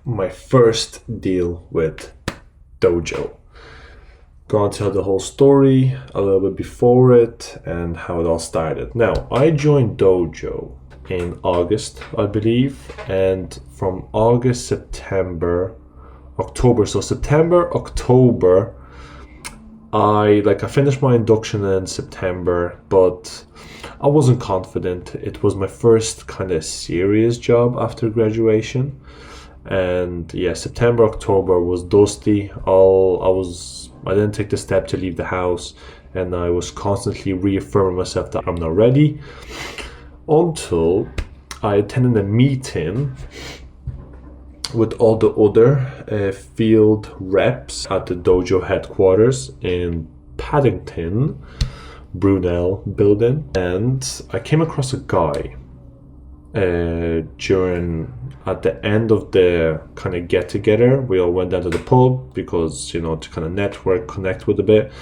my first deal with Dojo. Gonna tell the whole story a little bit before it and how it all started. Now, I joined Dojo in August, I believe, and from August, September, October. So September, October, I finished my induction in September, but I wasn't confident. It was my first kind of serious job after graduation. And yeah, September, October was dusty. I didn't take the step to leave the house, and I was constantly reaffirming myself that I'm not ready, until I attended a meeting with all the other field reps at the Dojo headquarters in Paddington, Brunel building, and I came across a guy at the end of the kind of get together. We all went down to the pub because, to kind of network, connect with a bit.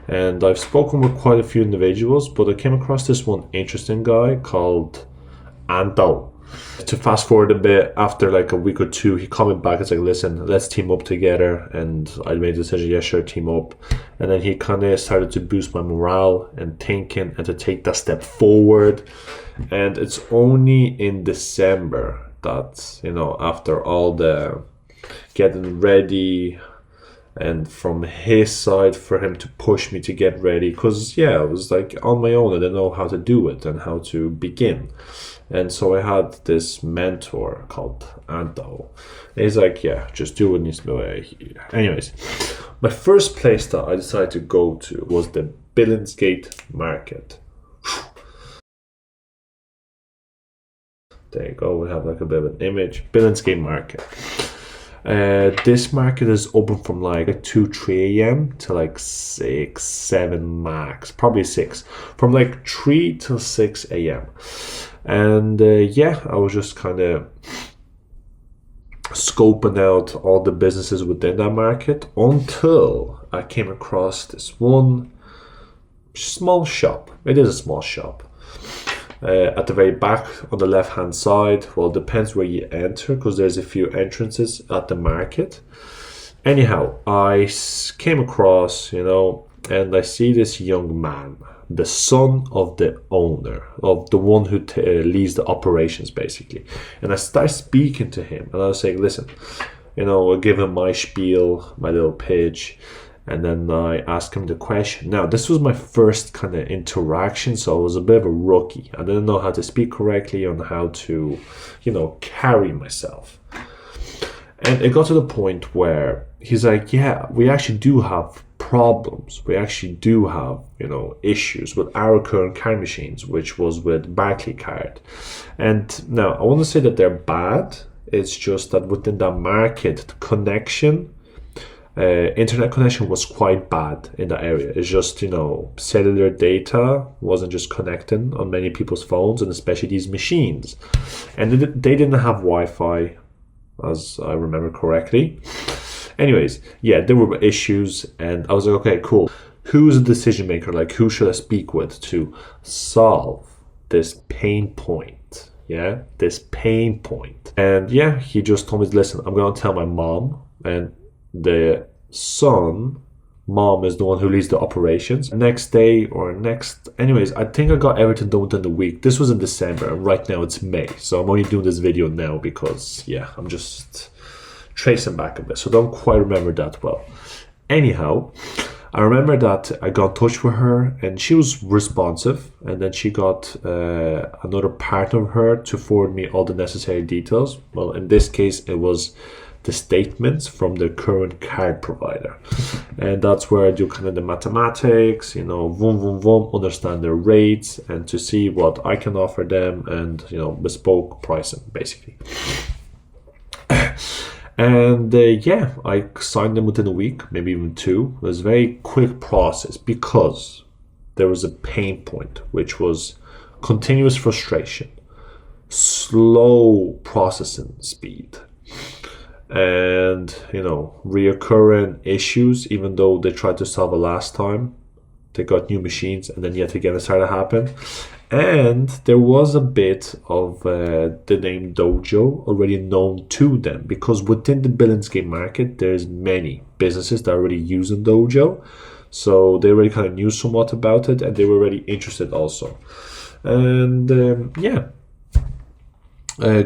And I've spoken with quite a few individuals, but I came across this one interesting guy called Anto. To fast forward a bit, after like a week or two, he called me back. It's like, listen, let's team up together. And I made the decision, yeah, sure, team up. And then he kind of started to boost my morale and thinking and to take that step forward. And it's only in December that, after all the getting ready and from his side for him to push me to get ready, because yeah, I was like on my own. I didn't know how to do it and how to begin. And so I had this mentor called Anto. And he's like, yeah, just do what needs to be. Anyways, my first place that I decided to go to was the Billingsgate Market. There you go, we have like a bit of an image. Billingsgate Market. This market is open from like 2, 3 a.m. to like 6, 7 max, probably 6. From like 3 till 6 a.m. And yeah, I was just kind of scoping out all the businesses within that market until I came across this one small shop. It is a small shop. At the very back on the left hand side, well, it depends where you enter because there's a few entrances at the market. Anyhow, I came across, and I see this young man, the son of the owner, of the one who leads the operations basically. And I start speaking to him and I was saying, listen, I give him my spiel, my little pitch. And then I asked him the question. Now, this was my first kind of interaction, so I was a bit of a rookie. I didn't know how to speak correctly, on how to, carry myself. And it got to the point where he's like, yeah, we actually do have problems. We actually do have, issues with our current card machines, which was with Barclaycard. And now, I want to say that they're bad. It's just that within that market, the connection, internet connection was quite bad in that area. It's just, cellular data wasn't just connecting on many people's phones, and especially these machines. And they didn't have Wi-Fi, as I remember correctly. Anyways, yeah, there were issues, and I was like, okay, cool. Who's a decision maker? Like, who should I speak with to solve this pain point? Yeah, this pain point. And yeah, he just told me, listen, I'm going to tell my mom, and the mom is the one who leads the operations. Anyways, I think I got everything done within the week. This was in December, and right now it's May. So I'm only doing this video now because, yeah, I'm just tracing back a bit. So don't quite remember that well. Anyhow, I remember that I got in touch with her and she was responsive. And then she got another partner of her to forward me all the necessary details. Well, in this case, it was the statements from the current card provider. And that's where I do kind of the mathematics, understand their rates and to see what I can offer them and, bespoke pricing basically. And yeah, I signed them within a week, maybe even 2. It was a very quick process because there was a pain point, which was continuous frustration, slow processing speed, and reoccurring issues. Even though they tried to solve it last time, they got new machines, and then yet again it started to happen. And there was a bit of the name Dojo already known to them, because within the Billingsgate market, there's many businesses that are already using Dojo. So they already kind of knew somewhat about it, and they were already interested also. And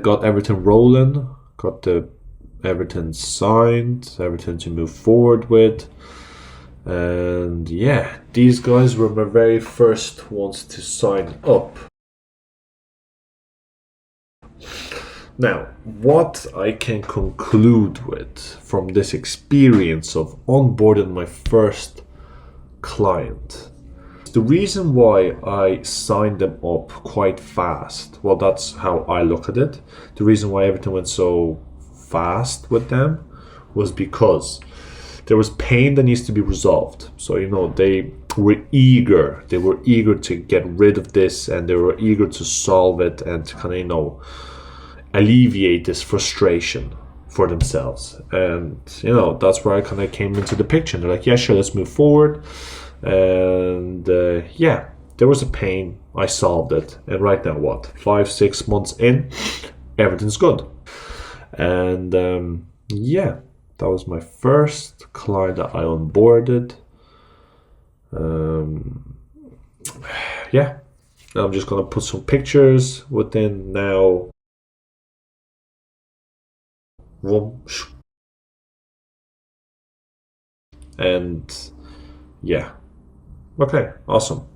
got everything rolling, got everything signed, everything to move forward with. And yeah, these guys were my very first ones to sign up. Now, what I can conclude with from this experience of onboarding my first client, the reason why I signed them up quite fast, well, that's how I look at it. The reason why everything went so fast with them was because there was pain that needs to be resolved. So, they were eager to get rid of this, and they were eager to solve it and to kind of, alleviate this frustration for themselves. And, that's where I kind of came into the picture. They're like, yeah, sure, let's move forward. And there was a pain. I solved it. And right now, 5-6 months in, everything's good. And that was my first client that I onboarded. I'm just gonna put some pictures within now. And okay, awesome.